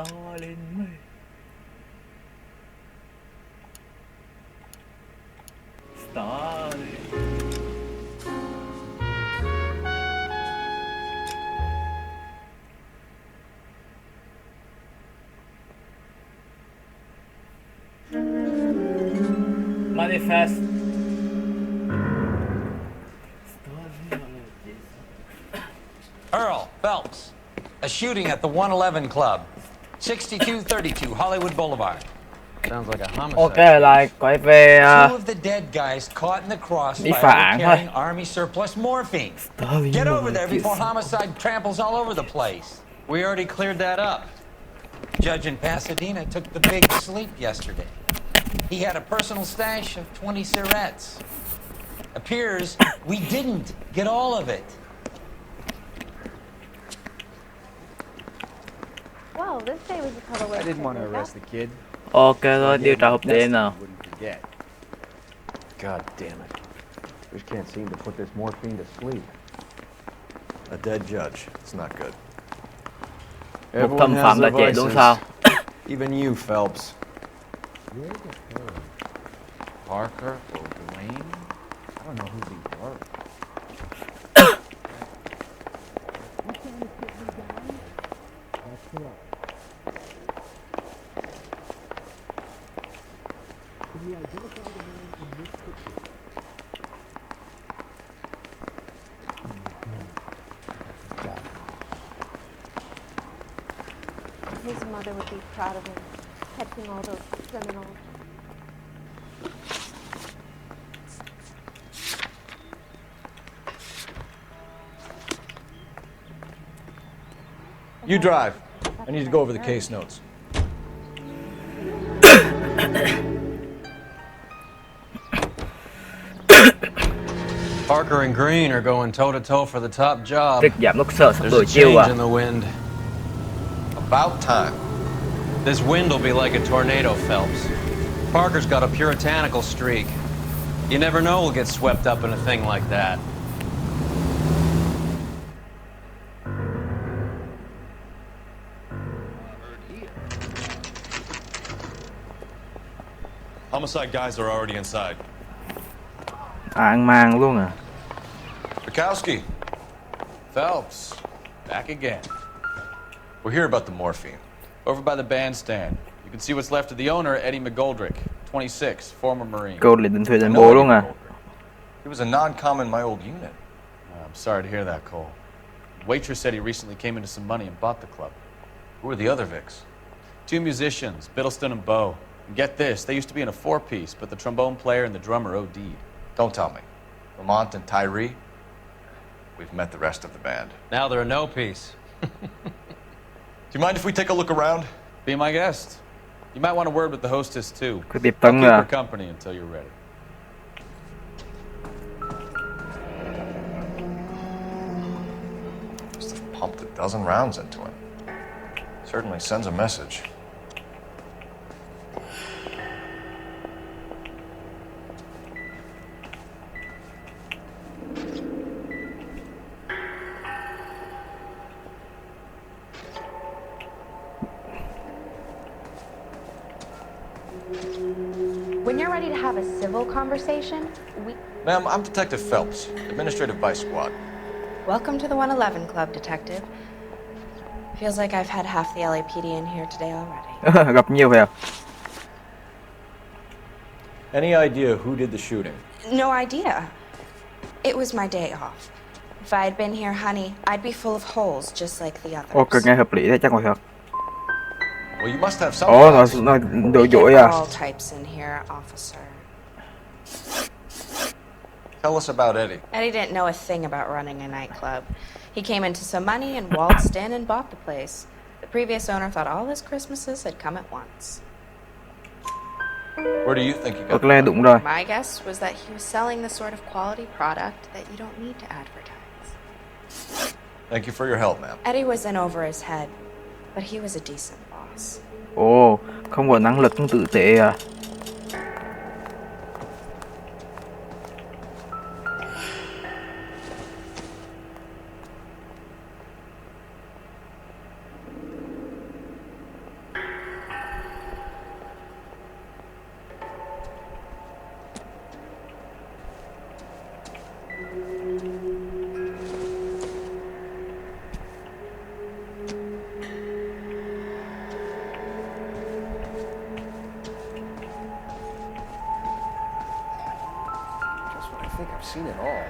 Stalin ơi. Stalin. Manifest. Earl Phelps, a shooting at the 111 Club, 6232 Hollywood Boulevard. Sounds like a homicide. Ok lại quay về Two of the dead guys caught in the đi crossfire were phản thôi. carrying army surplus morphine. Stalin Get over mà there chịu before sao? homicide tramples all over the place. We already cleared that up. Judge in Pasadena took the big sleep yesterday. He had a personal stash of 20 cigarettes. Appears we didn't get all of it. Well, this day was a colorway. I didn't want to arrest the kid. Ok rồi, điều tra hộp đen nào. God damn it. Just can't seem to put this morphine to sleep. A dead judge. It's not good. Một thẩm phạm đã chết đúng sao? Even you, Phelps. Parker or Dwayne? I don't know who these were. His mother would be proud of him, catching all those criminals. You drive. I need to go over the case notes. Parker and Green are going toe-to-toe for the top job. Tiết giảm lúc sợ sắp There's đổi a chiều change à? in the wind. About time. This wind will be like a tornado, Phelps. Parker's got a puritanical streak. You never know we'll get swept up in a thing like that. Homicide guys are already inside. Ạng mang luôn à? Bukowski. Phelps. Back again. We're here about the morphine. Over by the bandstand. You can see what's left of the owner, Eddie McGoldrick, 26, former Marine. Câu định thuê I đánh know bố Eddie luôn à? McGoldrick. He was a non-com in my old unit. I'm sorry to hear that, Cole. Waitress said he recently came into some money and bought the club. Who are the other Vics? Two musicians, Biddleston and Bowe. And get this, they used to be in a four-piece, but the trombone player and the drummer OD'd. Don't tell me. Lamont and Tyree? We've met the rest of the band. Now they're a no-piece. Do you mind if we take a look around? Be my guest. You might want a word with the hostess, too. Cứ tiếp I'll tân keep à? her company until you're ready. Must have pumped a dozen rounds into him. Certainly sends a message. When you're ready to have a civil conversation, Ma'am, I'm Detective Phelps, Administrative Vice Squad. Welcome to the 111 Club, Detective. Feels like I've had half the LAPD in here today already. Gặp nhiều phải à? Any idea who did the shooting? No idea. It was my day off. If I had been here, honey, I'd be full of holes just like the others. Ok, nghe hợp lý thế chắc phải thật. Well, you must have some. Ồ, nó đồ We dỗi get à? all types in here, officer. Tell us about Eddie. Eddie didn't know a thing about running a nightclub. He came into some money and waltzed in and bought the place. The previous owner thought all his Christmases had come at once. Where do you think he got Ok, đúng rồi. My guess was that he was selling the sort of quality product that you don't need to advertise. Thank you for your help, ma'am. Eddie was in over his head, but he was a decent boss. Ồ, không có năng lực cũng tử tế à? seen it all.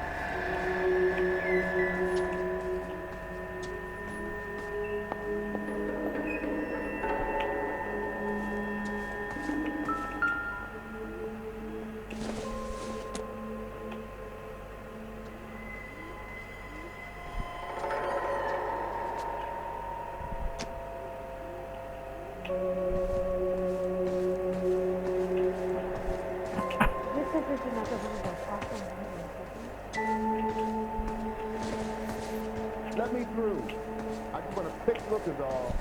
This is another one of those awful movies. Let me through. I just want a quick look is all.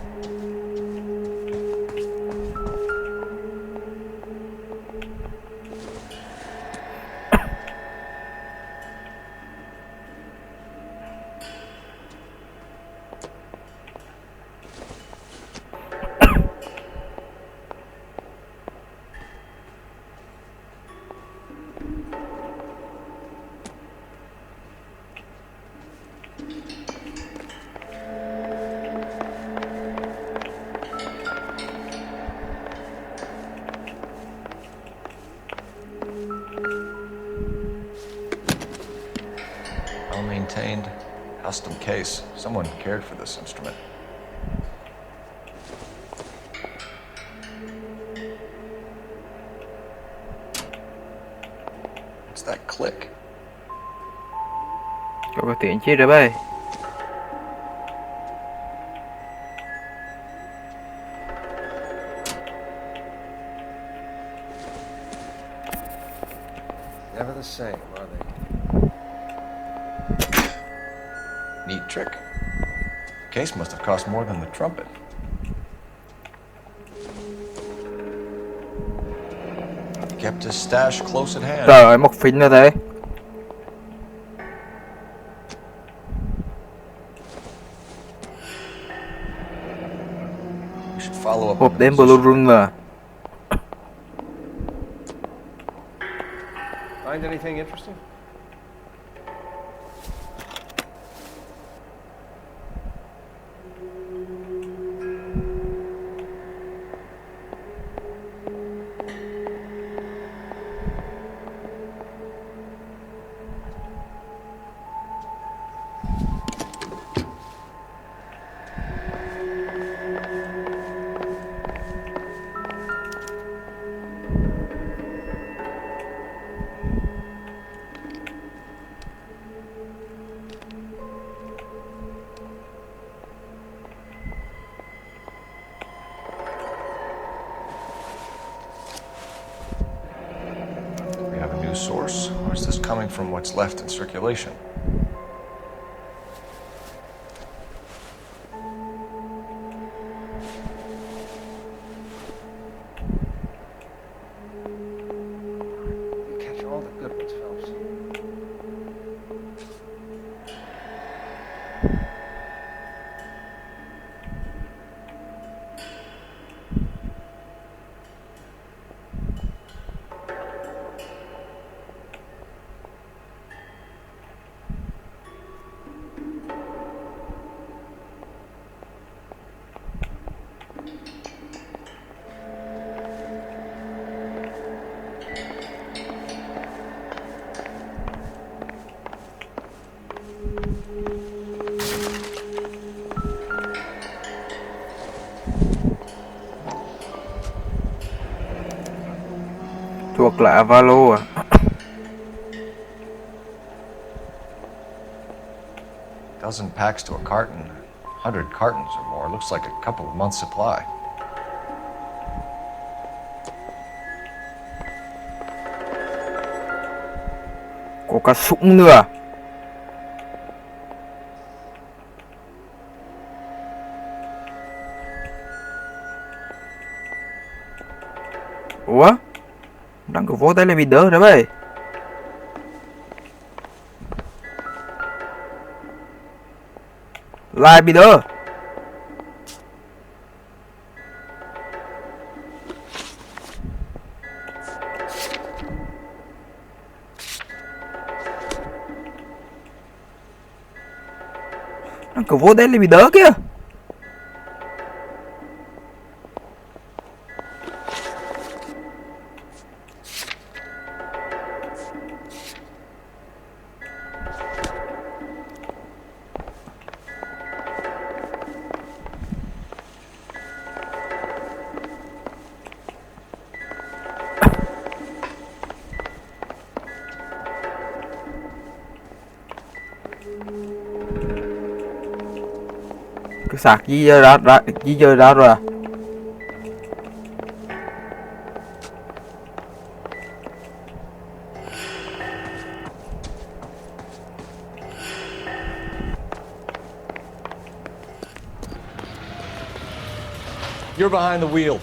Well-maintained, custom case. Someone cared for this instrument. What's that click? Có tiện chi rồi bay. Never the same, are they? Neat trick. The case must have cost more than the trumpet. He kept his stash close at hand. Trời ơi, mất phím nữa thế. We should follow up Hộp on the đếm musician. Blue Runner. Find anything interesting? We have a new source, or is this coming from what's left in circulation? You catch all the good ones, Phelps. Thuộc lại Valo à. Dozen packs to a carton. 100 cartons or more. Looks like a couple of months' supply. Có cả súng nữa. Ủa? Đang có vỗ tay lên bị đỡ rồi bay. Lại bị đỡ. Đang có vỗ tay lên bị đỡ kìa. Cái sạc di dời ra rồi à? You're behind the wheel.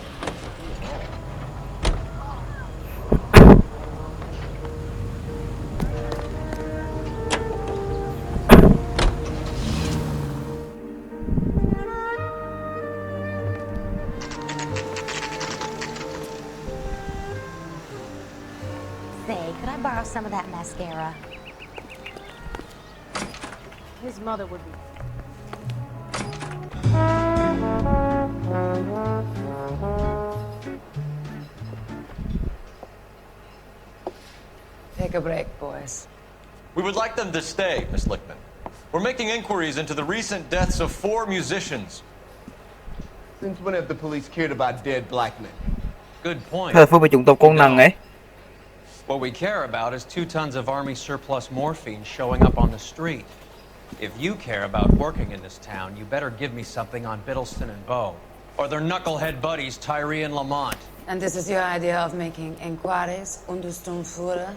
Say, could I borrow some of that mascara? His mother would be. Take a break, boys. We would like them to stay, Miss Lickman. We're making inquiries into the recent deaths of 4 musicians. Since when have the police cared about dead black men? Good point. Thời phân biệt chủng tộc con nằng ấy. What we care about is 2 tons of Army surplus morphine showing up on the street. If you care about working in this town, you better give me something on Biddleston and Bow, or their knucklehead buddies Tyree and Lamont. And this is your idea of making inquiries? Untersturmfuhrer?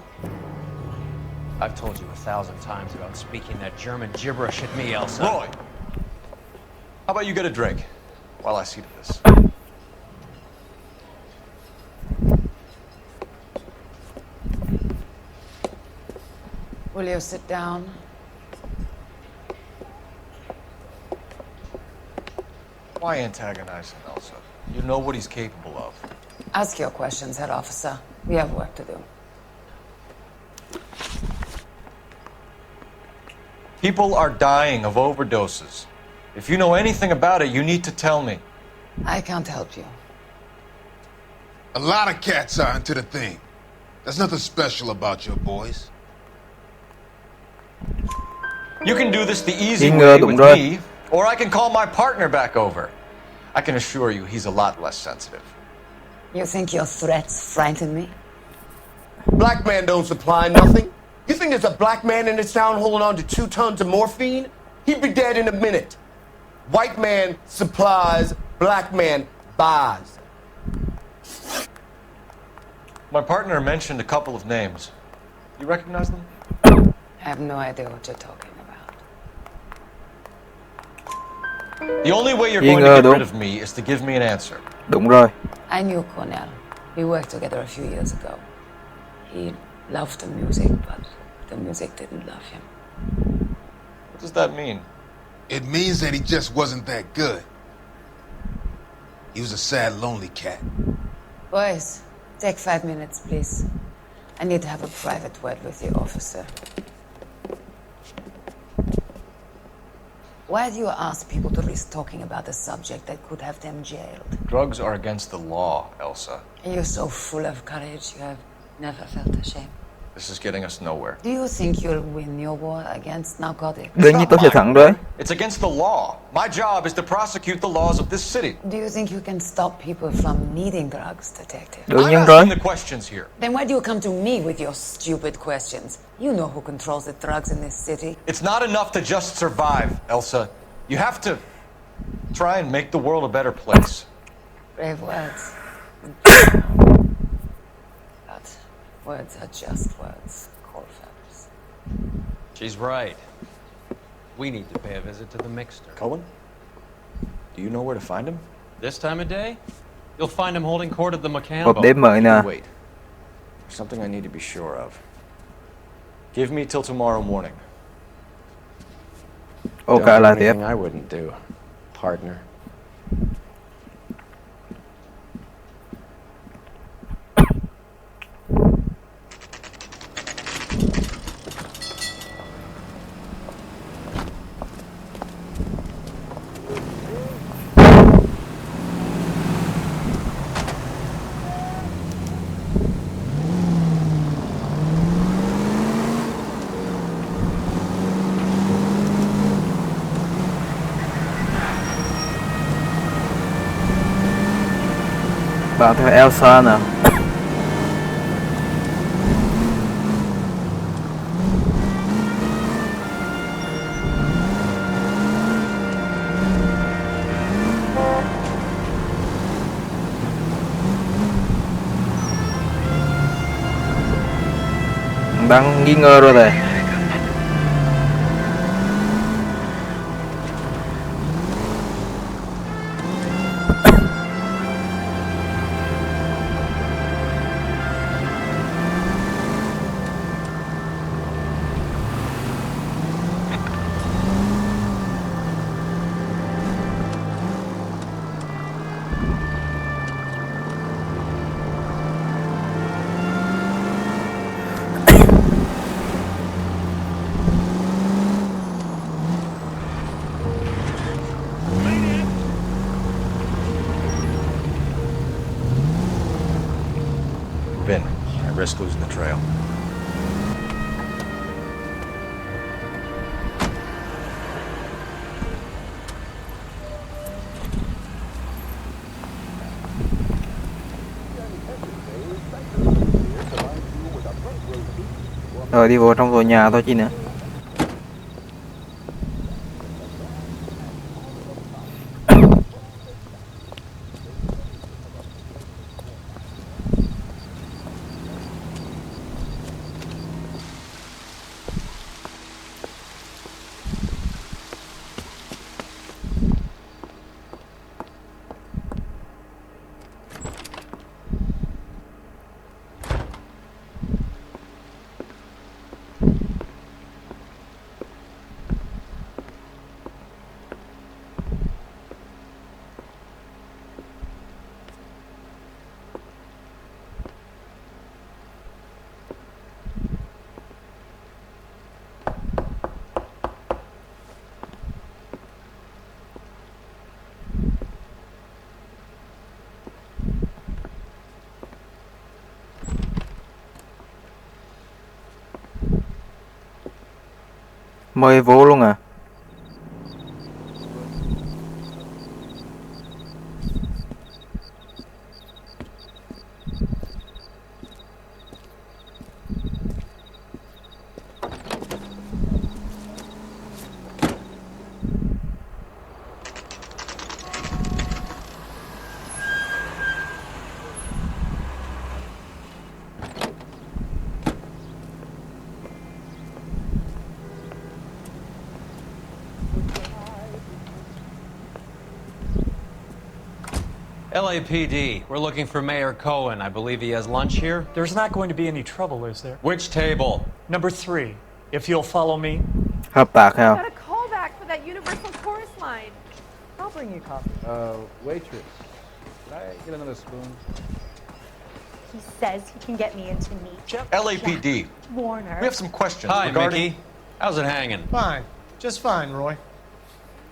I've told you 1,000 times about speaking that German gibberish at me, Elsa. Roy, how about you get a drink while I see to this? Will you sit down? Why antagonize him, Elsa? You know what he's capable of. Ask your questions, head officer. We have work to do. People are dying of overdoses. If you know anything about it, you need to tell me. I can't help you. A lot of cats are into the thing. There's nothing special about your boys. You can do this the easy Nghi way ngờ, with đúng rồi. me, or I can call my partner back over. I can assure you he's a lot less sensitive. You think your threats frighten me? Black man don't supply nothing. You think there's a black man in this town holding on to 2 tons of morphine? He'd be dead in a minute. White man supplies, black man buys. My partner mentioned a couple of names. You recognize them? I have no idea what you're talking about. The only way you're Nghi going to ngờ get đúng. rid of me is to give me an answer. Đúng rồi. I knew Cornell. We worked together a few years ago. He loved the music, but the music didn't love him. What does that mean? It means that he just wasn't that good. He was a sad, lonely cat. Boys, take 5 minutes, please. I need to have a private word with the officer. Why do you ask people to risk talking about a subject that could have them jailed? Drugs are against the law, Elsa. And you're so full of courage, you have never felt ashamed. This is getting us nowhere. Do you think you'll win your war against narcotics? Đương nhiên tôi sẽ thắng rồi. It's against the law. My job is to prosecute the laws of this city. Do you think you can stop people from needing drugs, detective? Đương I'm nhiên rồi. asking the questions here. Then why do you come to me with your stupid questions? You know who controls the drugs in this city. It's not enough to just survive, Elsa. You have to try and make the world a better place. Brave words. But words are just words, Coldfellas. She's right. We need to pay a visit to the mixer. Cullen? Do you know where to find him? This time of day, you'll find him holding court at the Một McCampbell. đêm mới nè. Wait. There's something I need to be sure of. Give me till tomorrow morning. Ok là tiếp. I wouldn't do, partner. Bạn theo Elsa nè. Đang nghi ngờ rồi này. Vin, I risk losing the trail. Rồi đi vào trong tòa nhà thôi chi nữa. Mời vô luôn à? LAPD, we're looking for Mayor Cohen. I believe he has lunch here. There's not going to be any trouble, is there? Which table? Number 3, if you'll follow me. Hợp tác hả? Got a callback for that Universal Chorus line. I'll bring you coffee. Waitress, can I get another spoon? He says he can get me into meet LAPD. Warner. We have some questions Hi, regarding... Mickey. How's it hanging? Fine. Just fine, Roy.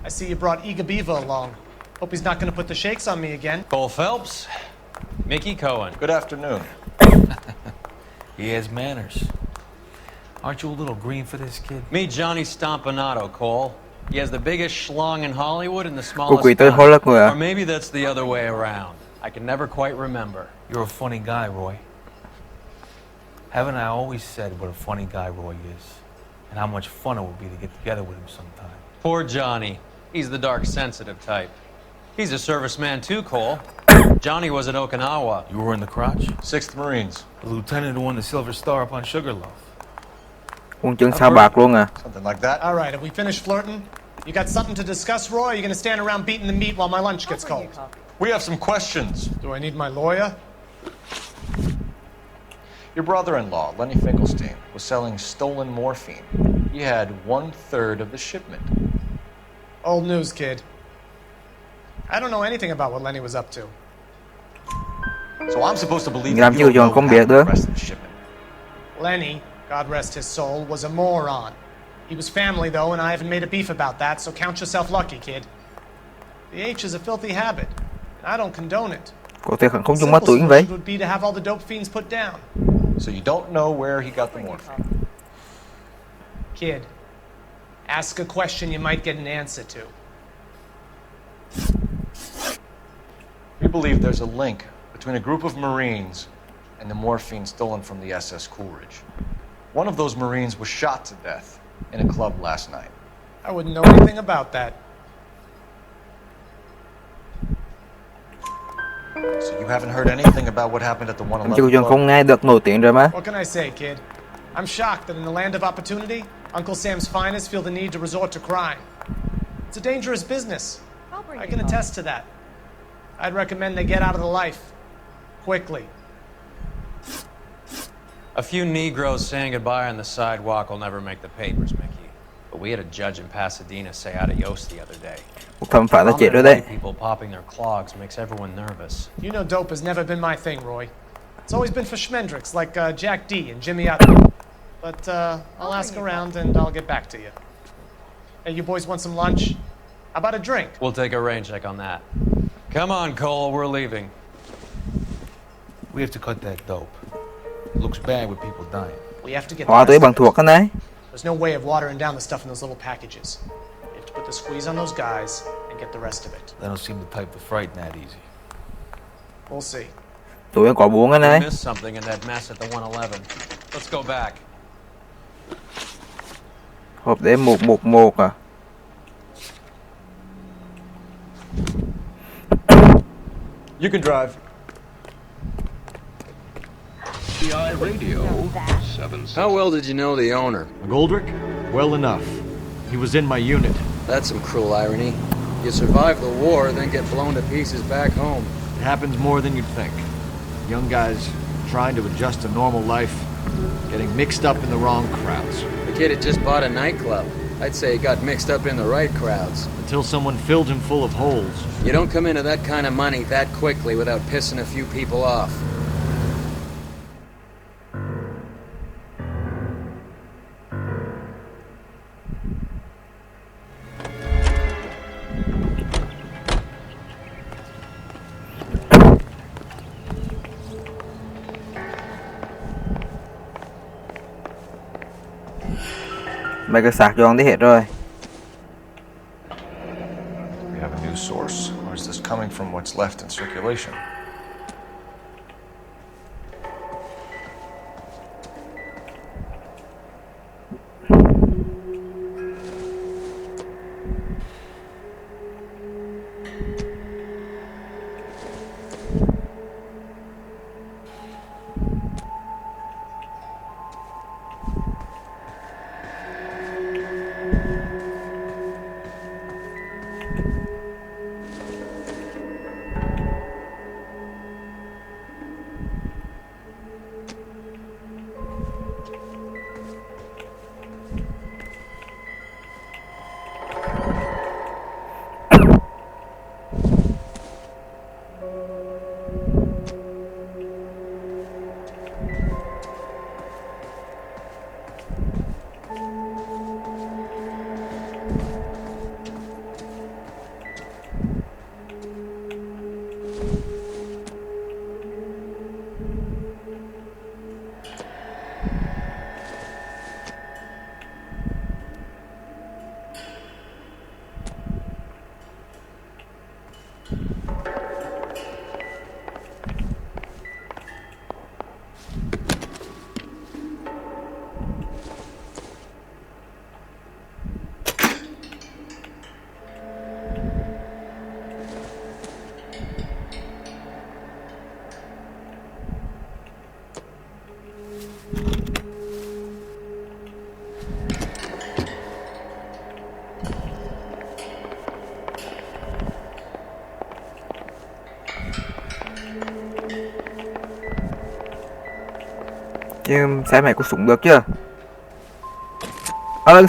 I see you brought Iga Beaver along. Hope he's not going to put the shakes on me again. Cole Phelps, Mickey Cohen. Good afternoon. He has manners. Aren't you a little green for this kid? Meet Johnny Stompanato, Cole. He has the biggest schlong in Hollywood and the Cô smallest quỷ tới gun. hối lắc người à? Or maybe that's the other way around. I can never quite remember. You're a funny guy, Roy. Haven't I always said what a funny guy Roy is? And how much fun it would be to get together with him sometime. Poor Johnny. He's the dark, sensitive type. He's a serviceman too, Cole. Johnny was at Okinawa. You were in the crotch? 6th Marines. The lieutenant who won the Silver Star up on Sugarloaf. Quân chứng sao bạc luôn à? Something like that. All right, have we finished flirting? You got something to discuss, Roy? Or are you going to stand around beating the meat while my lunch gets cold? We have some questions. Do I need my lawyer? Your brother-in-law, Lenny Finkelstein, was selling stolen morphine. He had 1/3 of the shipment. Old news, kid. I don't know anything about what Lenny was up to. So I'm supposed to believe Làm that chi you don't còn know công what việc happened nữa. to the rest of the shipment. Lenny, God rest his soul, was a moron. He was family, though, and I haven't made a beef about that, so count yourself lucky, kid. The H is a filthy habit, and I don't condone it. Có thể không chung Simple mắt tuổi như vậy. solution would be to have all the dope fiends put down. So you don't know where he got the morphine. Kid, ask a question you might get an answer to. We believe there's a link between a group of Marines and the morphine stolen from the SS Coolidge. One of those Marines was shot to death in a club last night. I wouldn't know anything about that. So you haven't heard anything about what happened at the 111 Chứ club? không nghe được nổi tiếng rồi mà. What can I say, kid? I'm shocked that in the land of opportunity, Uncle Sam's finest feel the need to resort to crime. It's a dangerous business. I can attest to that. I'd recommend they get out of the life. Quickly. A few Negroes saying goodbye on the sidewalk will never make the papers, Mickey. But we had a judge in Pasadena say adios the other day. Một thẩm phán đã chết rồi Prominent đấy. white people popping their clogs makes everyone nervous. You know dope has never been my thing, Roy. It's always been for schmendricks like Jack D and Jimmy Utton. But I'll ask around and I'll get back to you. Hey, you boys want some lunch? How about a drink? We'll take a rain check on that. Come on, Cole, we're leaving. We have to cut that dope. It looks bad with people dying. We have to get Hóa the tới rest bằng of it. thuộc cái này. There's no way of watering down the stuff in those little packages. You have to put the squeeze on those guys and get the rest of it. They don't seem the type to frighten that easy. We'll see. Tụi em có 4 cái We này. missed something in that mess at the 111. Let's go back. Hộp đêm 111 à. You can drive. TI Radio 76. How well did you know the owner? McGoldrick? Well enough. He was in my unit. That's some cruel irony. You survive the war, then get blown to pieces back home. It happens more than you'd think. Young guys trying to adjust to normal life, getting mixed up in the wrong crowds. The kid had just bought a nightclub. I'd say he got mixed up in the right crowds. Until someone filled him full of holes. You don't come into that kind of money that quickly without pissing a few people off. Mấy cái sạc giòn đi hết rồi. We have a new source, or is this coming from what's left in circulation? Chứ xem mày có súng được chưa?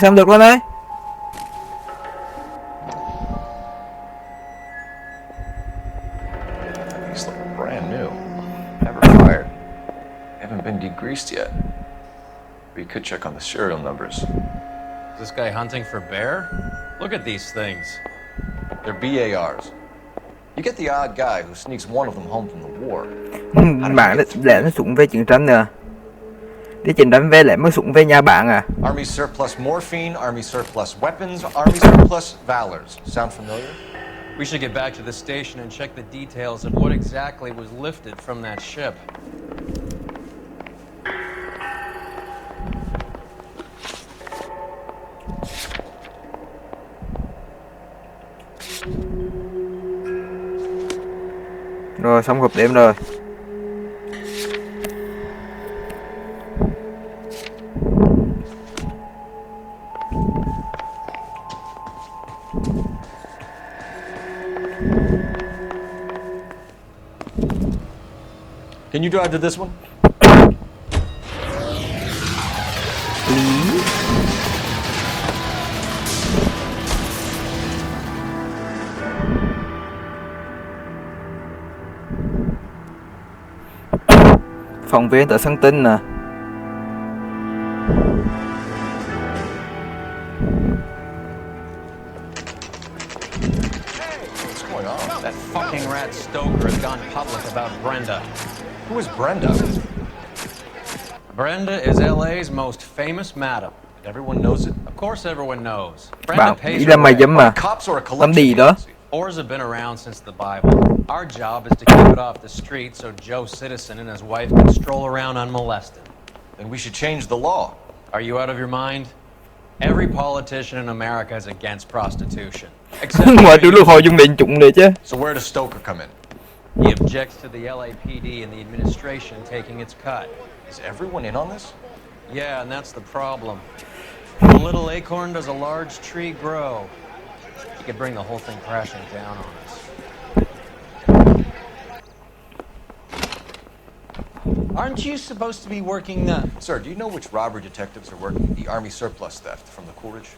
Xem được luôn đấy. These look brand new. Never fired. Haven't been degreased yet. We could check on the serial numbers. Is this guy hunting for bear? Look at these things. They're BARs. You get the odd guy who sneaks one of them home from the war. Bạn để nó súng về chiến tranh nè. Đi chiến tranh về lại mới súng về nhà bạn à? Army surplus morphine, Army surplus weapons, Army surplus valors. Sound familiar? We should get back to the station and check the details of what exactly was lifted from that ship. Rồi xong hộp đêm rồi. Can you drive to this one? Phòng viên tại Sáng Tinh nè. That fucking rat Stoker has gone public about Brenda. Who is Brenda? Brenda is LA's most famous madam. Everyone knows it? Of course everyone knows. Brenda Bảo pays nghĩ her là mày way. dám mà. Cops or a Làm collection gì đó? agency? Whores have been around since the Bible. Our job is to keep it off the street so Joe Citizen and his wife can stroll around unmolested. Then we should change the law. Are you out of your mind? Every politician in America is against prostitution. Except Ngoài trừ lúc họ dùng điện chủng đấy chứ. So where does Stoker come in? he objects to the LAPD and the administration taking its cut. Is everyone in on this? Yeah, and that's the problem. From a little acorn does a large tree grow. You could bring the whole thing crashing down on us. Aren't you supposed to be working the... Sir, do you know which robbery detectives are working the Army surplus theft from the Coolidge?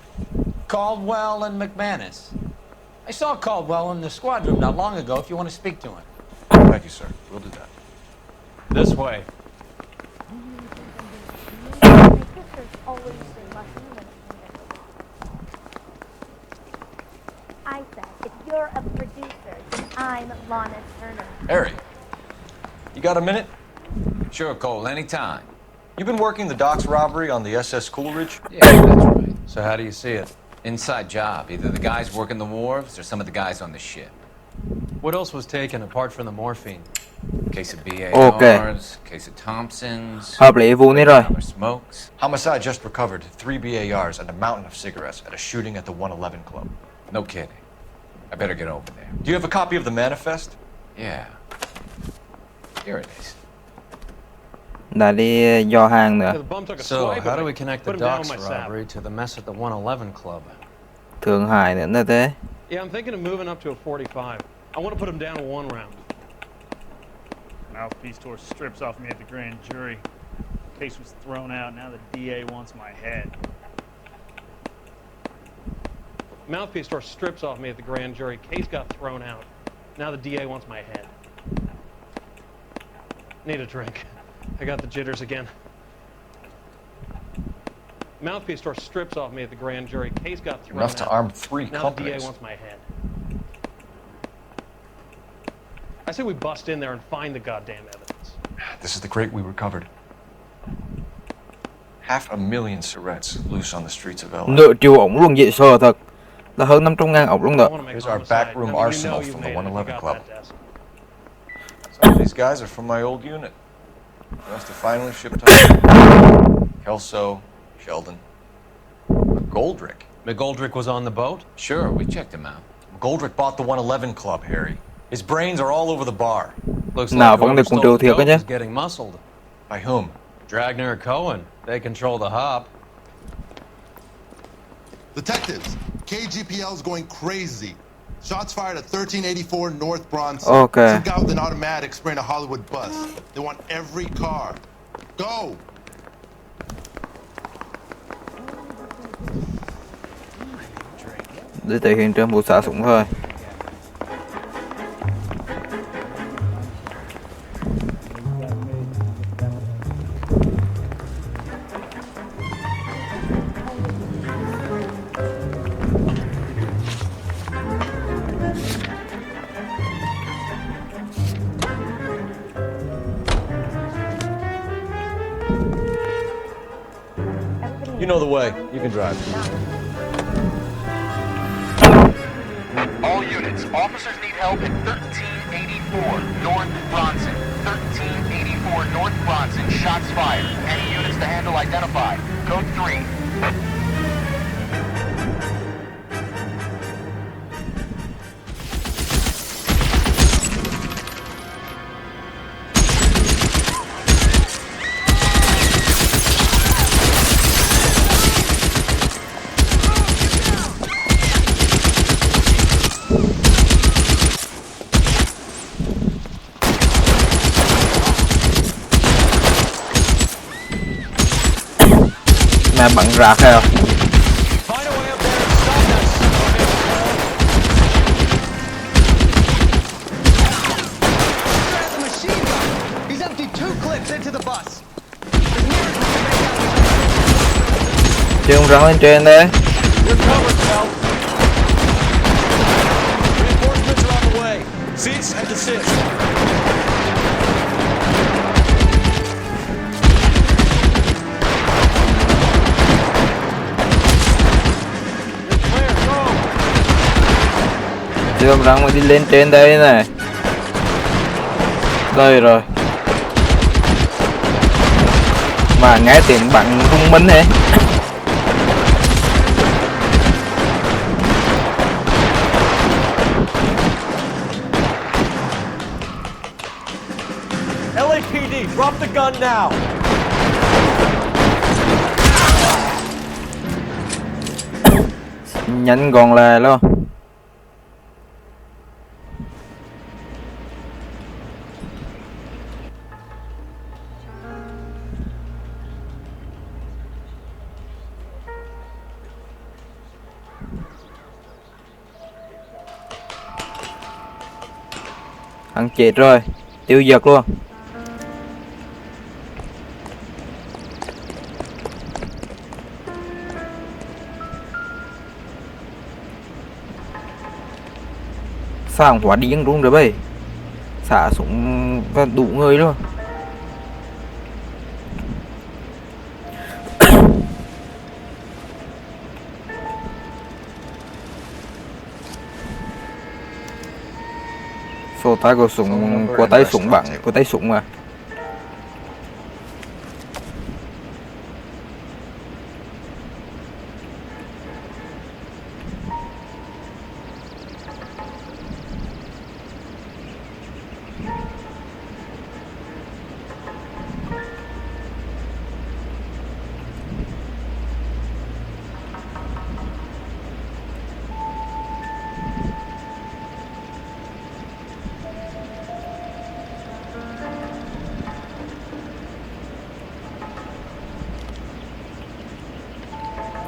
Caldwell and McManus. I saw Caldwell in the squad room not long ago if you want to speak to him. Thank you, sir. We'll do that. This way. I said, if you're a producer, then I'm Lana Turner. Harry, you got a minute? Sure, Cole, anytime. You've been working the docks robbery on the SS Coolidge? Yeah, that's right. So how do you see it? Inside job. Either the guys working the wharves or some of the guys on the ship. What else was taken apart from the morphine? Case of Ok. BARs, case of Thompsons. Hợp lý vụ này rồi. Smokes. Homicide just recovered 3 BARs and a mountain of cigarettes at a shooting at the 111 Club. No kidding. I better get over there. Do you have a copy of the manifest? Yeah. Here it is. Đã đi dò hàng nữa. So, how do we connect the docks robbery to the mess at the 111 Club? Thượng Hải nữa là thế. Yeah, I'm thinking of moving up to a 45. I want to put him down to one round. Mouthpiece tore strips off me at the grand jury. Case was thrown out. Now the DA wants my head. Mouthpiece tore strips off me at the grand jury. Case got thrown out. Now the DA wants my head. Need a drink. I got the jitters again. Mouthpiece tore strips off me at the grand jury. Case got thrown Enough out. to arm 3 now companies. the DA wants my head. I say we bust in there and find the goddamn evidence. This is the crate we recovered. 500,000 cigarettes loose on the streets of LA. Nợ triệu ổng luôn vậy sợ thật. Là hơn 500.000 ổng luôn nợ. Here's our backroom arsenal from the 111 Club. Some of these guys are from my old unit. They must have finally shipped home. Kelso, Sheldon, McGoldrick. McGoldrick was on the boat? Sure, we checked him out. McGoldrick bought the 111 Club, Harry. His brains are all over the bar. Looks Nào like vẫn được whoever cùng stole trừ the thiệt đó dope chứ. is getting muscled. By whom? Dragner or Cohen. They control the hop. Detectives, KGPL's going crazy. Shots fired at 1384 North Bronson. Okay. Some guy with an automatic spraying a Hollywood bus. They want every car. Go! Đi tới hiện trường vụ xả súng thôi. You know the way. You can drive. All units, officers need help at 1384 North Bronson. 1384 North Bronson, shots fired. Any units to handle identified. Code 3. bắn rạc hay không? He's emptied 2 clips into the bus. Chưa rắn lên trên đấy. Reinforcements are on the way. Cease and desist. Chưa rắn mới đi lên trên đây này. Đây rồi. Mà nghe tiếng bắn rung minh hết. LAPD, drop the gun now. Nhanh gọn lẹ luôn. Hắn chết rồi, tiêu diệt luôn. Sang quả điên luôn rồi bây. Xả súng và đủ người luôn. Số tay của súng, của tay súng bắn, của tay súng mà.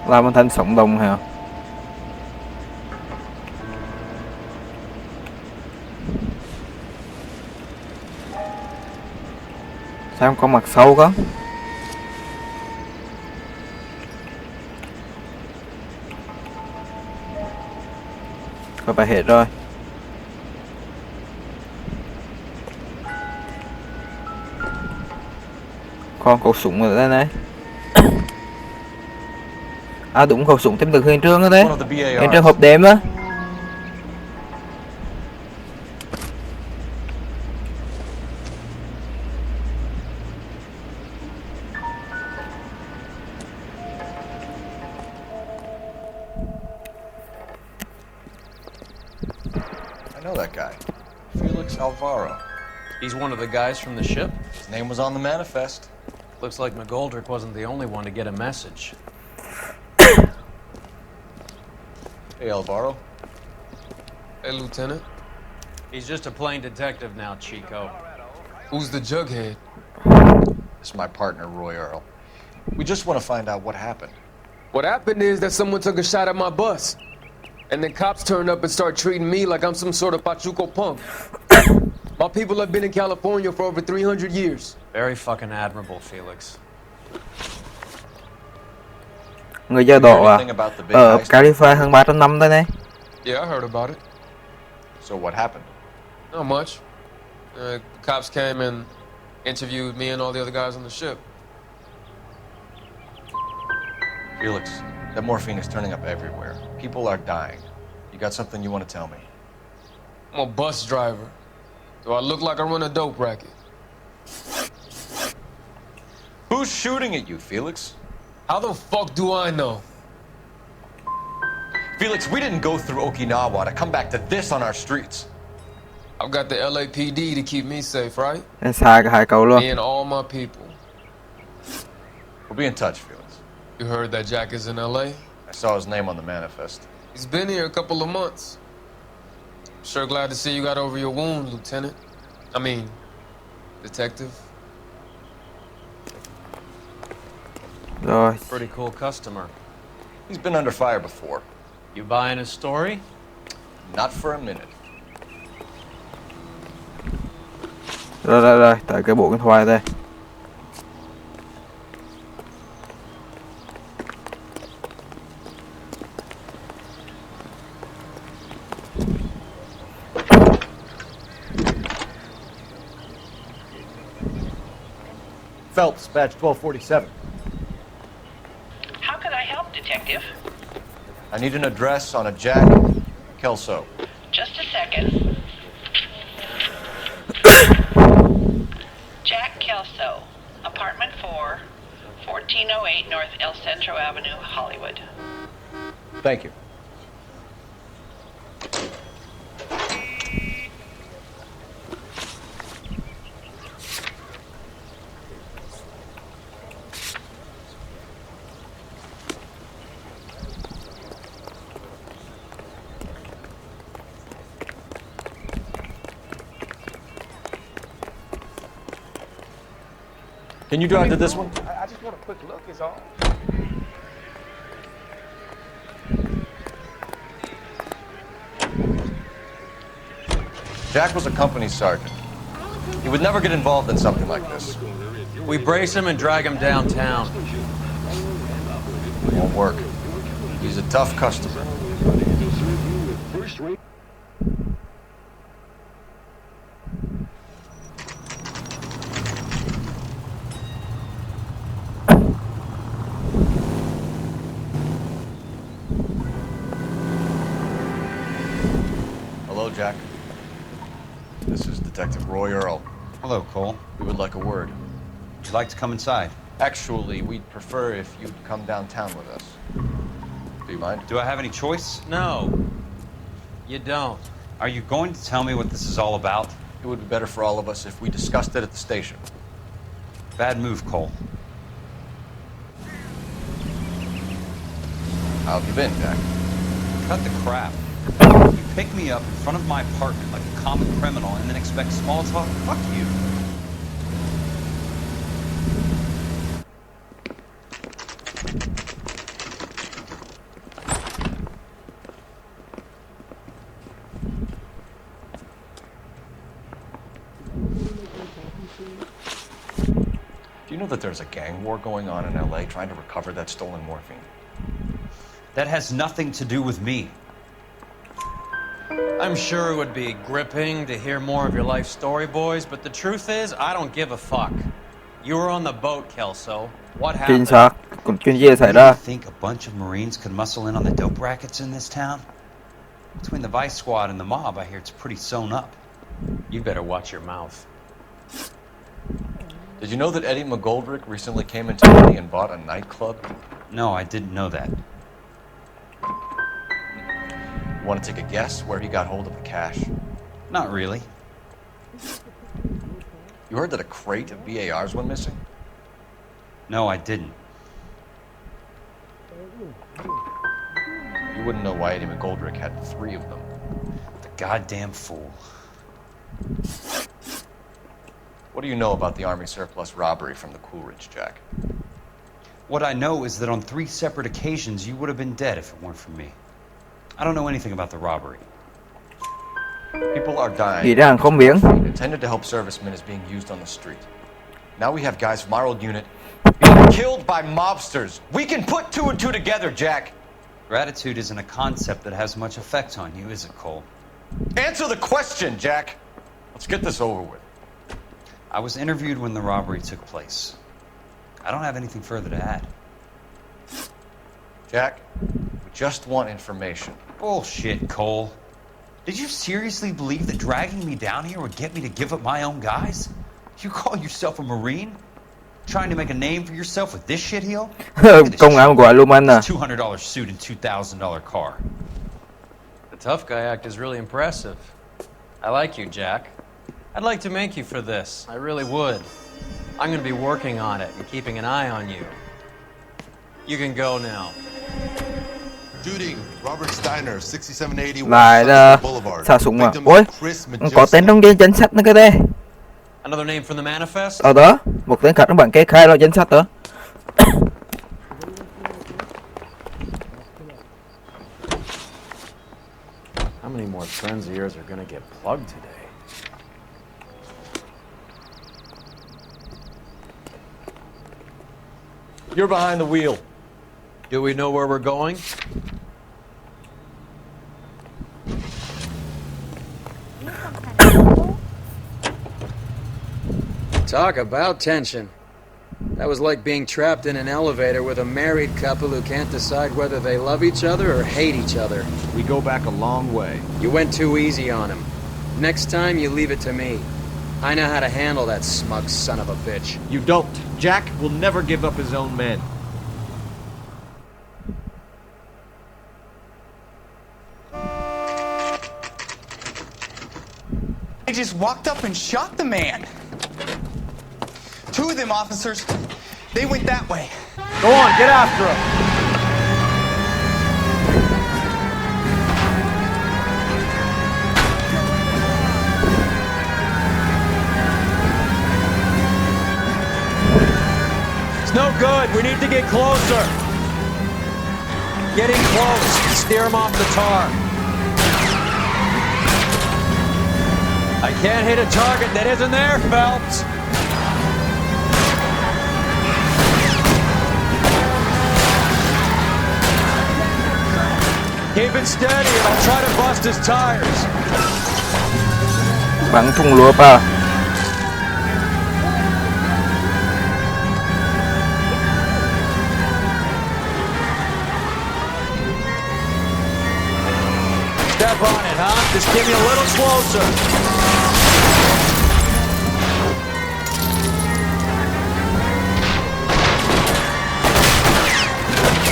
Làm một thanh sống đồng hả? Sao có mặt sâu có? Có phải hết rồi. Con khẩu súng ở đây này. À đúng, khẩu súng tìm được hiện trường đó đấy. Hiện trường hộp đêm á. I know that guy. Felix Alvaro. He's one of the guys from the ship? His name was on the manifest. Looks like McGoldrick wasn't the only one to get a message. Hey, Alvaro. Hey, Lieutenant. He's just a plain detective now, Chico. Who's the jughead? This is my partner, Roy Earl. We just want to find out what happened. What happened is that someone took a shot at my bus. And then cops turned up and started treating me like I'm some sort of Pachuco punk. My people have been in California for over 300 years. Very fucking admirable, Felix. Người da đỏ à? Ở California hơn 300 năm đây này. Yeah, I heard about it. So what happened? Not much. Cops came and interviewed me and all the other guys on the ship. Felix, that morphine is turning up everywhere. People are dying. You got something you want to tell me? I'm a bus driver. Do I look like I run a dope racket? Who's shooting at you, Felix? How the fuck do I know? Felix, we didn't go through Okinawa to come back to this on our streets. I've got the LAPD to keep me safe, right? Xa cả hai câu luôn. Me and all my people. We'll be in touch, Felix. You heard that Jack is in LA? I saw his name on the manifest. He's been here a couple of months. Sure glad to see you got over your wound, Lieutenant. I mean, Detective. Rồi. Pretty cool customer. He's been under fire before. You buying his story? Not for a minute. Rồi, tại cái bộ điện thoại đây. Phelps, badge 1247. How can I help, Detective? I need an address on a Jack Kelso. Just a second. Jack Kelso, apartment 4, 1408 North El Centro Avenue, Hollywood. Thank you. Can you drive to this one? I just want a quick look, is all. Jack was a company sergeant. He would never get involved in something like this. We brace him and drag him downtown. Won't work. He's a tough customer. Hello, Jack. This is Detective Roy Earl. Hello, Cole. We would like a word. Would you like to come inside? Actually, we'd prefer if you'd come downtown with us. Do you mind? Do I have any choice? No, you don't. Are you going to tell me what this is all about? It would be better for all of us if we discussed it at the station. Bad move, Cole. How have you been, Jack? Cut the crap. You pick me up in front of my apartment like a common criminal and then expect small talk? Fuck you. Do you know that there's a gang war going on in LA trying to recover that stolen morphine? That has nothing to do with me. I'm sure it would be gripping to hear more of your life story, boys, but the truth is, I don't give a fuck. You were on the boat, Kelso. What Chính happened? xác, còn chuyện gì xảy You ra? think a bunch of Marines could muscle in on the dope rackets in this town? Between the Vice Squad and the mob, I hear it's pretty sewn up. You better watch your mouth. Did you know that Eddie McGoldrick recently came into money and bought a nightclub? No, I didn't know that. Want to take a guess where he got hold of the cash? Not really. You heard that a crate of BARs went missing? No, I didn't. You wouldn't know why Eddie McGoldrick had 3 of them. The goddamn fool. What do you know about the Army surplus robbery from the Coolidge, Jack? What I know is that on 3 separate occasions you would have been dead if it weren't for me. I don't know anything about the robbery. People are dying. Nghĩ rằng không miếng. Intended to help servicemen is being used on the street. Now we have guys from our old unit being killed by mobsters. We can put 2 and 2 together, Jack. Gratitude isn't a concept that has much effect on you, is it, Cole? Answer the question, Jack. Let's get this over with. I was interviewed when the robbery took place. I don't have anything further to add. Jack, we just want information. Bullshit, Cole. Did you seriously believe that dragging me down here would get me to give up my own guys? You call yourself a Marine? Trying to make a name for yourself with this shitheel? Công an gọi luôn anh à. $200 suit and $2,000 car. The tough guy act is really impressive. I like you, Jack. I'd like to make you for this. I really would. I'm going to be working on it and keeping an eye on you. You can go now. Shooting Robert Steiner, 6780 Lại là xả súng à? Ôi, có tên trong danh sách nữa cơ đây. Another name from the manifest? Đó, một tên khác trong bảng kê khai là danh sách đó. friends of yours are gonna get plugged today. You're behind the wheel. Do we know where we're going? Talk about tension. That was like being trapped in an elevator with a married couple who can't decide whether they love each other or hate each other. We go back a long way. You went too easy on him. Next time, you leave it to me. I know how to handle that smug son of a bitch. You don't. Jack will never give up his own men. They just walked up and shot the man. Two of them officers, they went that way. Go on, get after him. It's no good. We need to get closer. Getting close. Steer him off the tar. I can't hit a target that isn't there, Phelps. Keep it steady and I'll try to bust his tires. Bắn thùng lốp à? Step on it, huh? Just give me a little closer.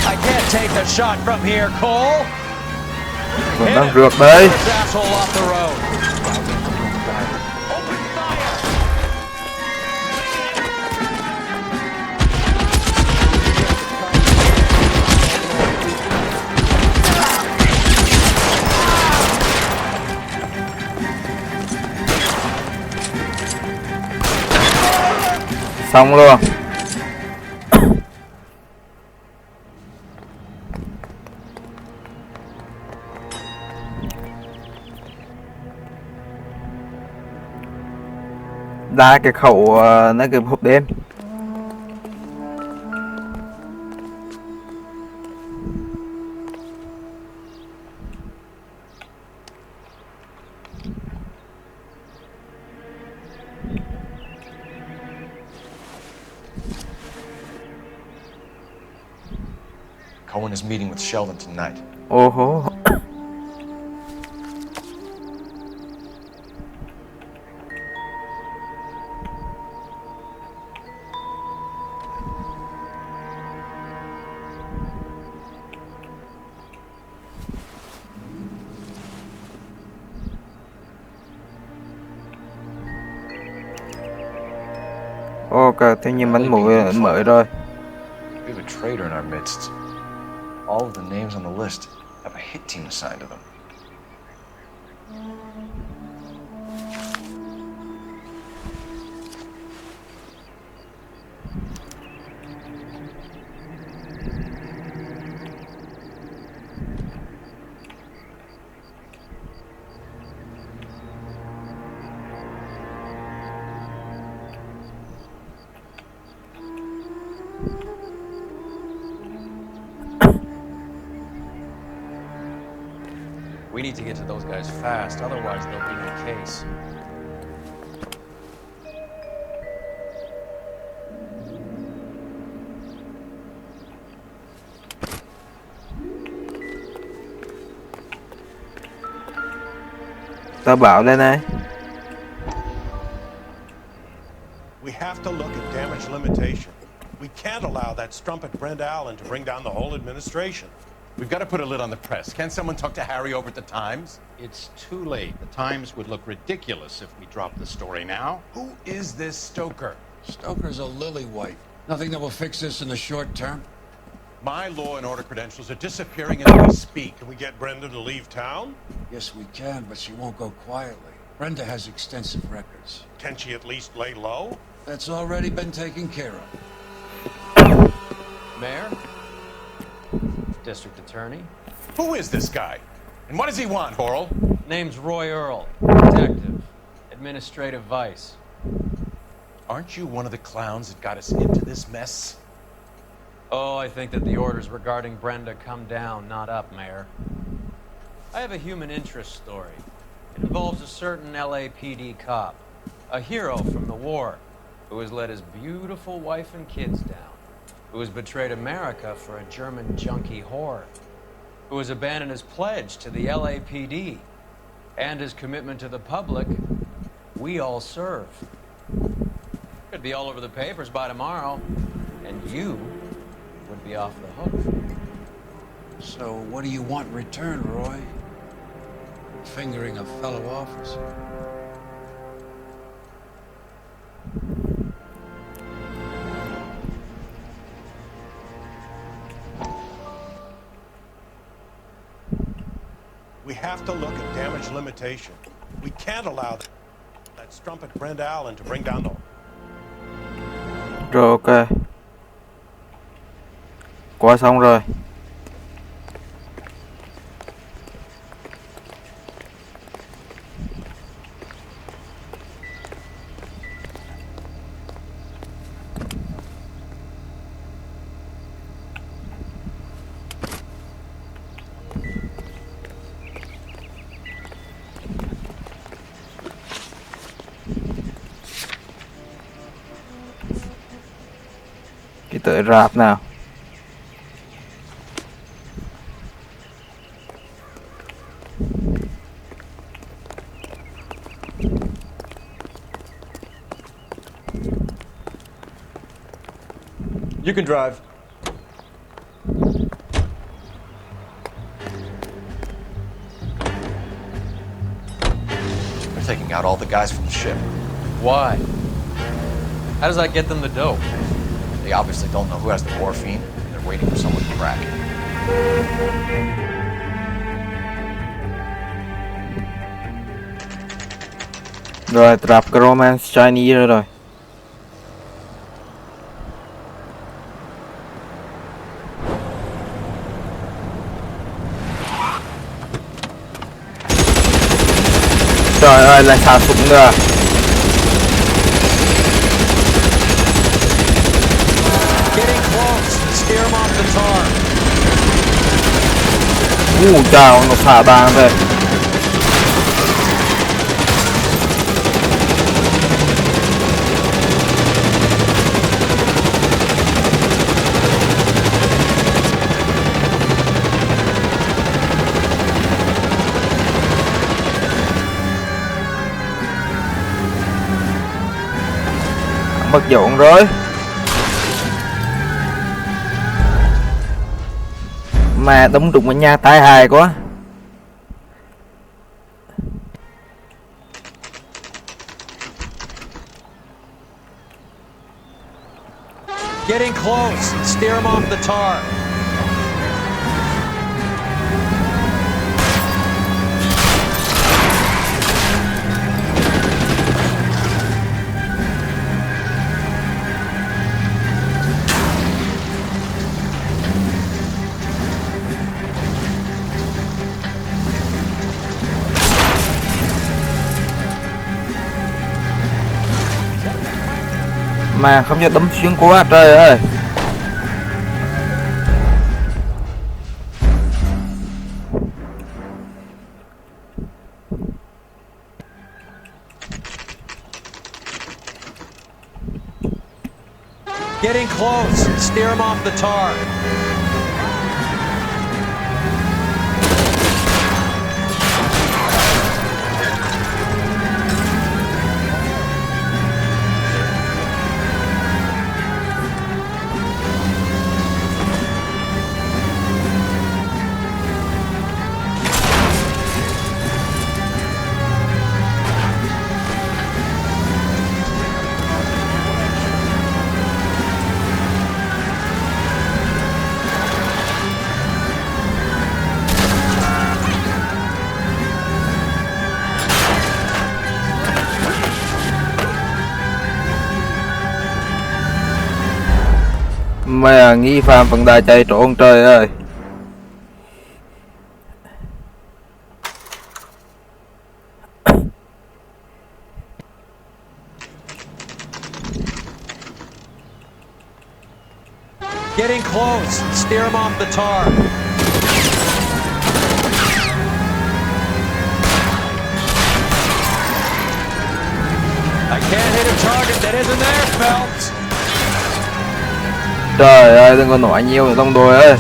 I can't take the shot from here, Cole. Còn đang rượt đấy. This asshole off the road. Xong luôn. Đa cái khẩu nó cái hộp đêm. Cohen is meeting with Sheldon tonight. Ồ. Ok, thế nhưng bánh mới rồi. We have a traitor in our midst. All of the names on the list have a hit team assigned to them. We need to get to those guys fast, otherwise there'll be no case. Tao bảo đây này. We have to look at damage limitation. We can't allow that strumpet Brent Allen to bring down the whole administration. We've got to put a lid on the press. Can't someone talk to Harry over at the Times? It's too late. The Times would look ridiculous if we dropped the story now. Who is this Stoker? Stoker's a lily-white. Nothing that will fix this in the short term. My law and order credentials are disappearing as we speak. Can we get Brenda to leave town? Yes, we can, but she won't go quietly. Brenda has extensive records. Can she at least lay low? That's already been taken care of. Mayor? District Attorney? Who is this guy? And what does he want, Horrell? Name's Roy Earl, detective, administrative vice. Aren't you one of the clowns that got us into this mess? Oh, I think that the orders regarding Brenda come down, not up, Mayor. I have a human interest story. It involves a certain LAPD cop, a hero from the war, who has let his beautiful wife and kids down, who has betrayed America for a German junkie whore, who has abandoned his pledge to the LAPD and his commitment to the public. We all serve. Could be all over the papers by tomorrow, and you would be off the hook. So what do you want in return, Roy? Fingering a fellow officer. We have to look at damage limitation. We can't allow that strumpet Brenda Allen to bring down the... Rồi ok. Qua xong rồi. Đi tới rạp nào. You can drive. They're taking out all the guys from the ship. Why? How does that get them the dope? They obviously don't know who has the morphine, and they're waiting for someone to crack it. Rồi rạp Romance Chinese rồi. Trời ơi, lại xả súng nữa. Getting close. Steer him off the tar. Chào, nó xả đạn về. Bật dọn rồi. Mà đấm đụng vào nhà tai hại quá. Getting close. Steer him off the tar. Mà không cho đấm xuyên quá trời ơi. Getting close. Steer him off the tar. Mà nghi phạm vẫn đã chạy trốn trời ơi. Getting close. Steer him off the tar. I can't hit a target that isn't there, Phelps. Trời ơi, đừng có nói nhiều nữa đồng đội ơi.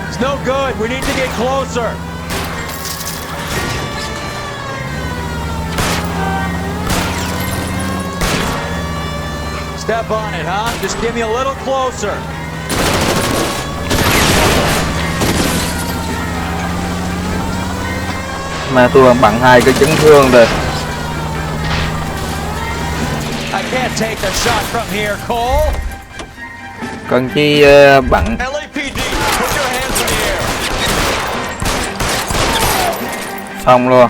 It's no good. We need to get closer. Step on it, huh? Just give me a little closer. Mà tôi bằng 2 cái chấn thương rồi. I can't take the shot from here, Cole. Cần chi bắn. LAPD, put your hands in the air. Xong luôn.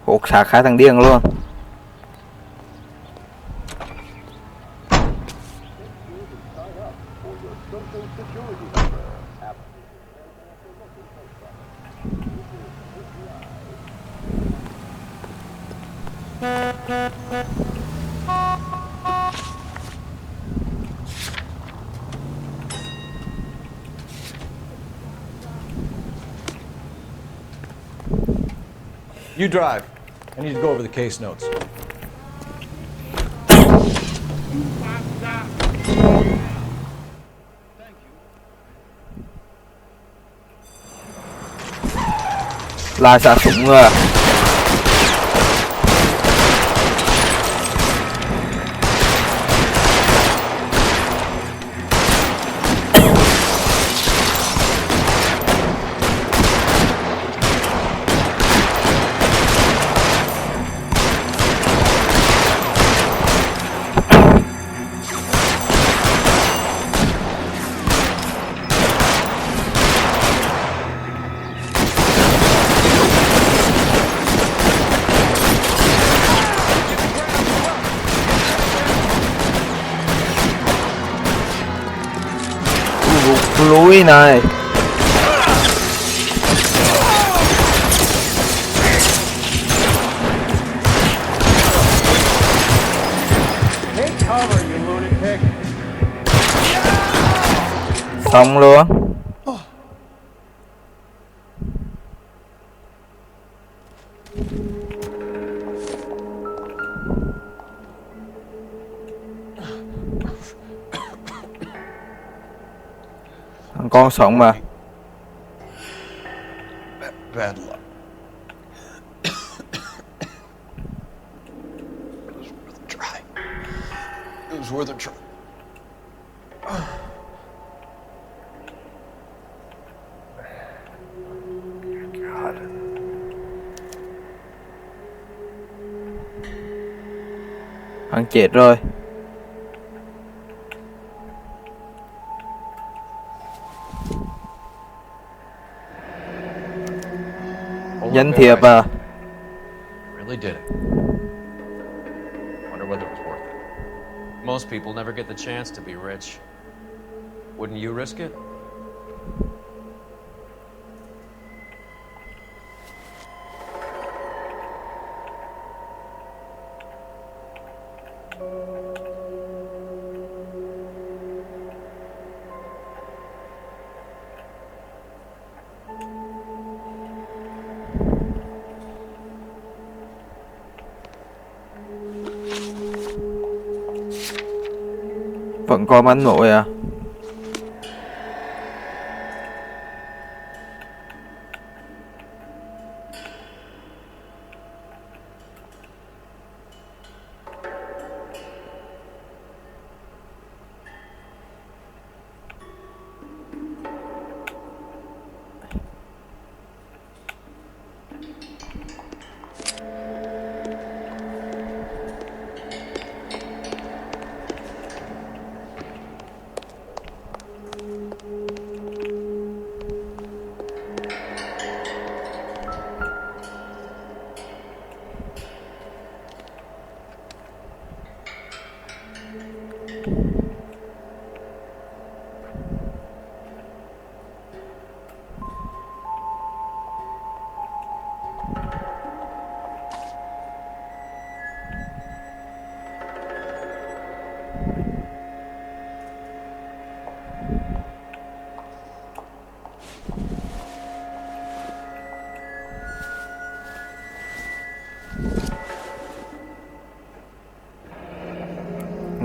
Hốt sạc khá thằng điên luôn. You drive. I need to go over the case notes. Là xả súng rồi. Lúi này. Xong luôn. Thằng con sống mà. Bad luck. It was worth a try. God. Thằng chết rồi. Nhân thiệp à? Really did it. Wonder whether it was worth it. Most people never get the chance to be rich. Wouldn't you risk it? Vẫn có bắn nổi à?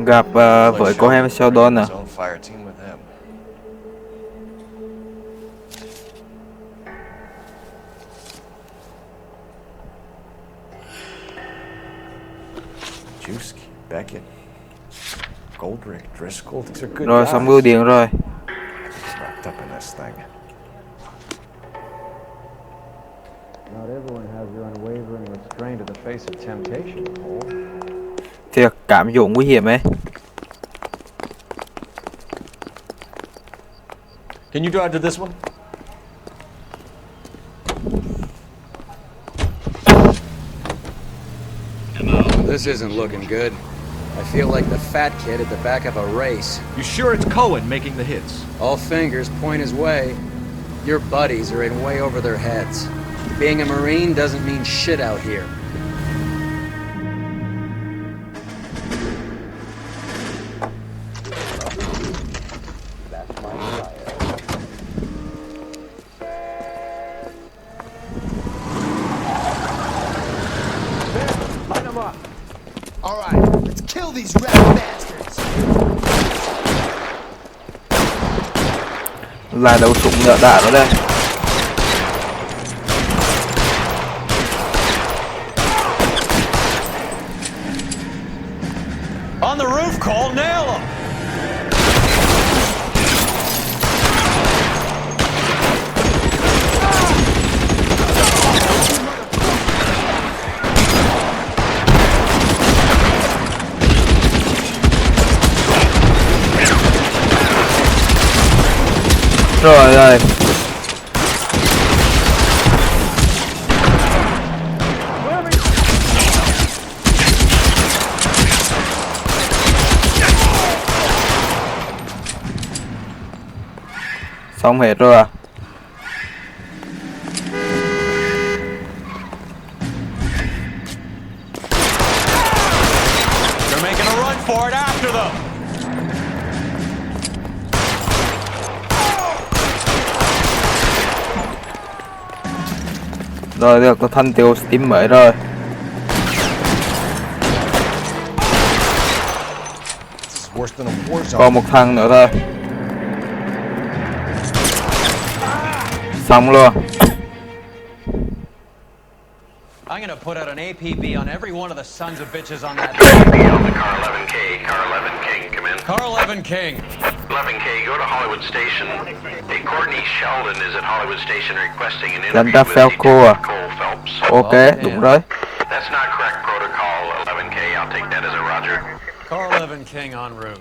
Gặp với cô em Sheldon à? His own fire team with him. Juski, Beckett, Goldrick, Driscoll, these are good Rồi guys. xong bưu điện rồi. He's wrapped up in this thing. Not everyone has your unwavering restraint in the face of temptation, Cole. Thiệt cảm dụng nguy hiểm ấy. Can you drive to this one? This isn't looking good. I feel like the fat kid at the back of a race. You sure it's Cohen making the hits? All fingers point his way. Your buddies are in way over their heads. Being a Marine doesn't mean shit out here. All right, let's kill these rat bastards. Là đấu súng nhựa đạn ở đây. On the roof, Cole, nail him! Rồi. Xong hết rồi à? They're making a run for it after them! Rồi được, có thành tựu Steam mới rồi. Còn một thằng nữa thôi. Xong luôn. I'm gonna put out an APB on every one of the sons of bitches on that. Car 11K, Car 11 King, come in. Car 11 King. 11K, go to Hollywood Station. Hey, Courtney Sheldon is at Hollywood Station requesting an Đánh interview ra with Falco à? Cole Phelps. Ok, đúng rồi. That's not correct protocol, 11K. I'll take that as a roger. Car 11 King en route.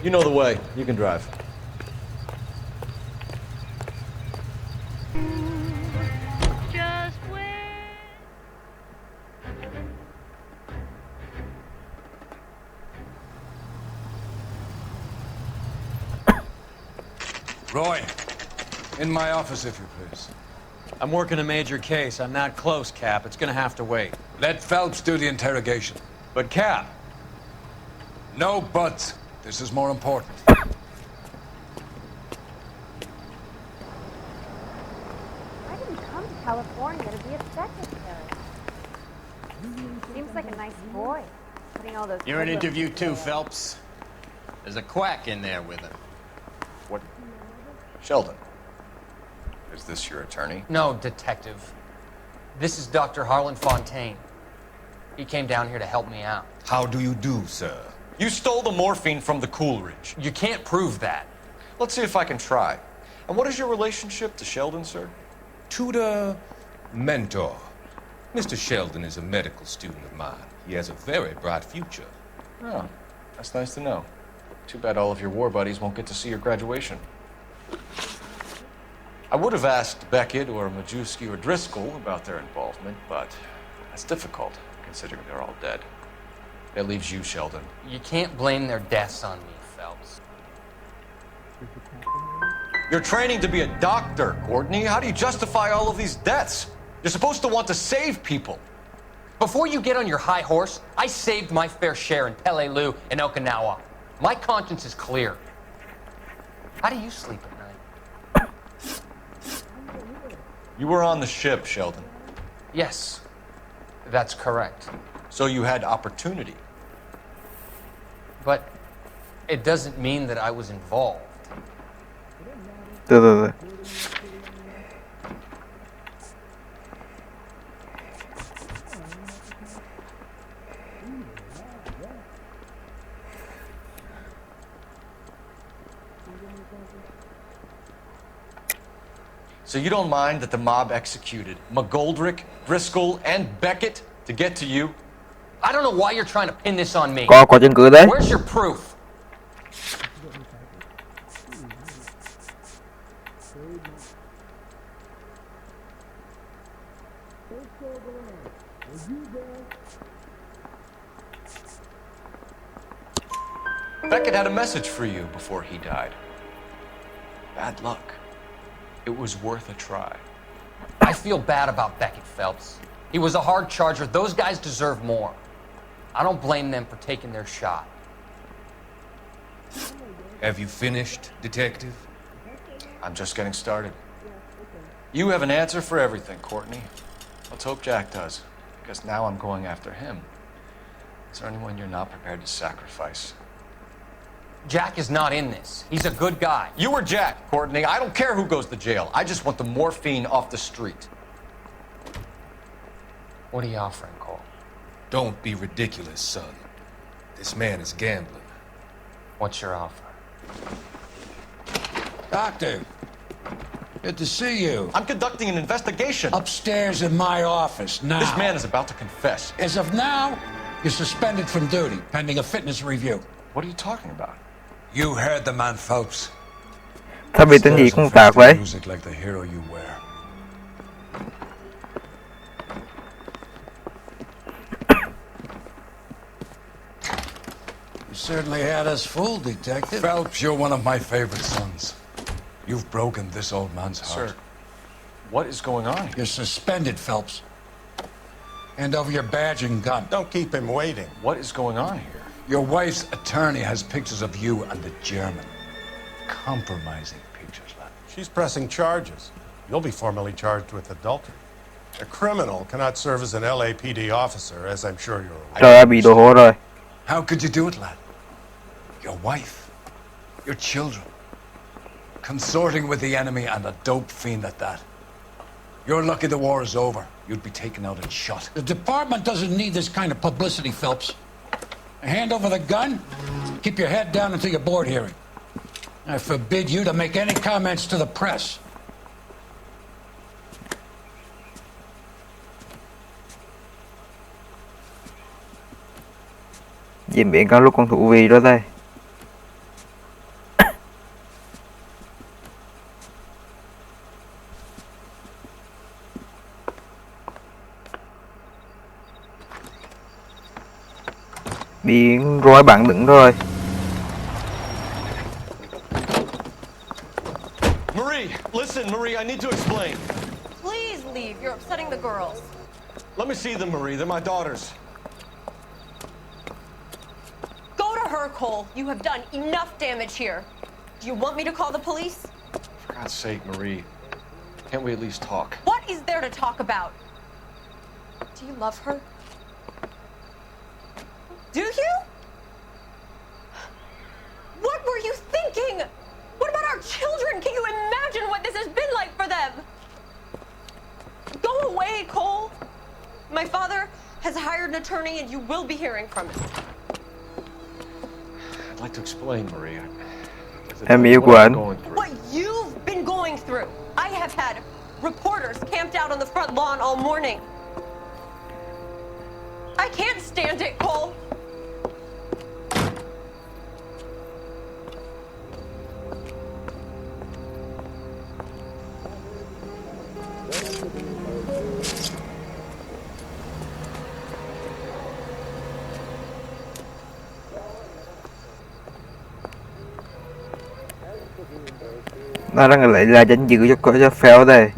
You know the way. You can drive. Just wait. Roy, in my office, if you please. I'm working a major case. I'm not close, Cap. It's gonna have to wait. Let Phelps do the interrogation. But, Cap. No buts. This is more important. I didn't come to California to be a secretary. Seems like a nice boy. Putting all those. You're an good interview looks too, together. Phelps. There's a quack in there with him. What? Sheldon. Is this your attorney? No, detective. This is Dr. Harlan Fontaine. He came down here to help me out. How do you do, sir? You stole the morphine from the Coolidge. You can't prove that. Let's see if I can try. And what is your relationship to Sheldon, sir? Tutor, mentor. Mr. Sheldon is a medical student of mine. He has a very bright future. Oh, that's nice to know. Too bad all of your war buddies won't get to see your graduation. I would have asked Beckett or Majewski or Driscoll about their involvement, but that's difficult, considering they're all dead. That leaves you, Sheldon. You can't blame their deaths on me, Phelps. You're training to be a doctor, Courtney. How do you justify all of these deaths? You're supposed to want to save people. Before you get on your high horse, I saved my fair share in Peleliu and Okinawa. My conscience is clear. How do you sleep at night? You were on the ship, Sheldon. Yes, that's correct. So you had opportunity. But it doesn't mean that I was involved. Từ từ. So you don't mind that the mob executed McGoldrick, Driscoll, and Beckett to get to you? I don't know why you're trying to pin this on me. Có chứng cứ đấy. Where's your proof? Beckett had a message for you before he died. Bad luck. It was worth a try. I feel bad about Beckett, Phelps. He was a hard charger. Those guys deserve more. I don't blame them for taking their shot. Have you finished, Detective? I'm just getting started. You have an answer for everything, Courtney. Let's hope Jack does, because now I'm going after him. Is there anyone you're not prepared to sacrifice? Jack is not in this. He's a good guy. You or Jack, Courtney. I don't care who goes to jail. I just want the morphine off the street. What are you offering, Cole? Don't be ridiculous, son. This man is gambling. What's your offer? Doctor, good to see you. I'm conducting an investigation. Upstairs in my office, now. This man is about to confess. As of now, you're suspended from duty, pending a fitness review. What are you talking about? You heard the man, Phelps. Sao bị tên gì cũng tạc vậy? Music like the hero you wear. You certainly had us fooled, Detective. Phelps, you're one of my favorite sons. You've broken this old man's heart. Sir, what is going on here? You're suspended, Phelps. Hand over your badge and gun. Don't keep him waiting. What is going on here? Your wife's attorney has pictures of you and the German. Compromising pictures, lad. She's pressing charges. You'll be formally charged with adultery. A criminal cannot serve as an LAPD officer, as I'm sure you're aware. Trời ơi, bị đổ hố rồi. How could you do it, lad? Your wife, your children, consorting with the enemy and a dope fiend at that. You're lucky the war is over. You'd be taken out and shot. The department doesn't need this kind of publicity, Phelps. Hand over the gun, keep your head down until your board hearing. I forbid you to make any comments to the press. Diễn biến càng lúc càng thú vị đó đây. Bị roi bạn đứng rồi. Marie, listen, Marie, I need to explain. Please leave. You're upsetting the girls. Let me see them, Marie. They're my daughters. Go to her, Cole. You have done enough damage here. Do you want me to call the police? For God's sake, Marie, can't we at least talk? What is there to talk about? Do you love her? Do you? What were you thinking? What about our children? Can you imagine what this has been like for them? Go away, Cole. My father has hired an attorney and you will be hearing from him. I'd like to explain, Marie. Em yêu của anh. What you've been going through. I have had reporters camped out on the front lawn all morning. I can't stand it, Cole. Nó đang lại là danh dự cho phèo đây.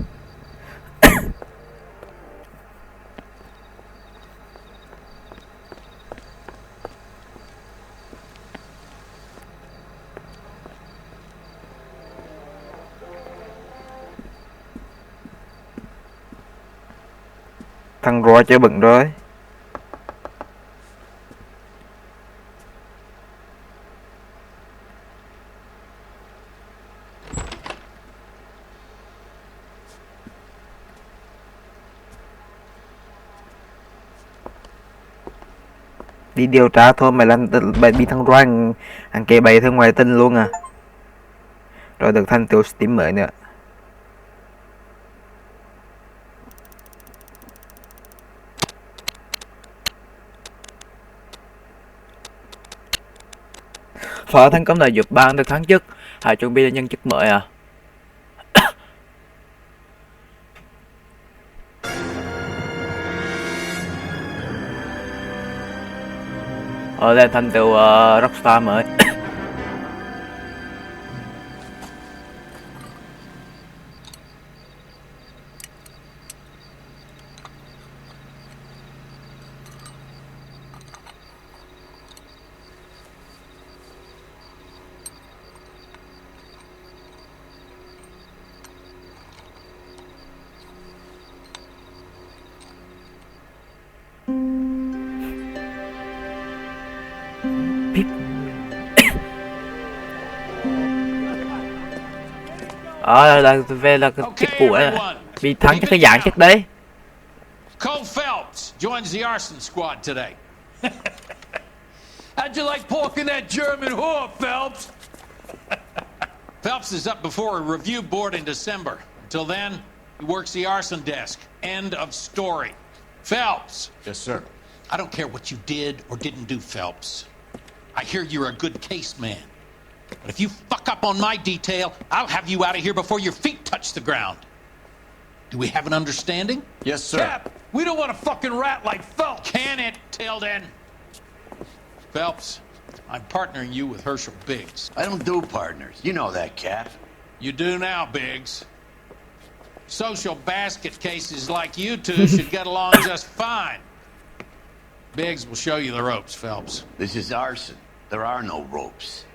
Thằng Roy chơi bẩn rồi. Đi điều tra thôi mày làm mày bị thằng Roy hàng kề bày thương ngoài tình luôn à. Rồi được thành tựu Steam mới nữa. Phó thành công đã giúp bạn được thăng chức. Hãy chuẩn bị cho nhân chức mới à. Lên thành tựu Rockstar mới. Là về là chức của bị thắng chắc cái dạng chắc đấy. Cole Phelps joins the arson squad today. How'd you like porking that German whore, Phelps? Phelps is up before a review board in December. Until then, he works the arson desk. End of story. Phelps. Yes, sir. I don't care what you did or didn't do, Phelps. I hear you're a good case man. But if you fuck up on my detail, I'll have you out of here before your feet touch the ground. Do we have an understanding? Yes, sir. Cap, we don't want a fucking rat like Phelps. Can it, Tilden? Phelps, I'm partnering you with Herschel Biggs. I don't do partners. You know that, Cap. You do now, Biggs. Social basket cases like you two should get along just fine. Biggs will show you the ropes, Phelps. This is arson. There are no ropes.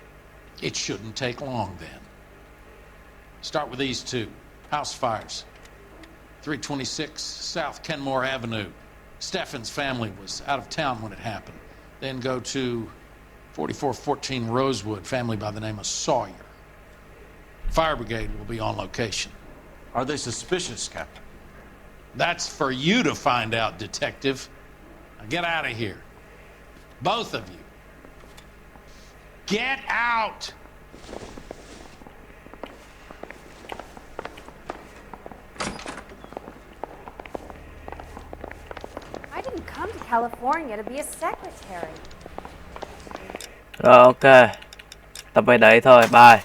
It shouldn't take long, then. Start with these two. House fires. 326 South Kenmore Avenue. Steffen's family was out of town when it happened. Then go to 4414 Rosewood, family by the name of Sawyer. Fire brigade will be on location. Are they suspicious, Captain? That's for you to find out, Detective. Now get out of here. Both of you. Get out! I didn't come to California to be a secretary. Rồi ok. Tập về đấy thôi, bye.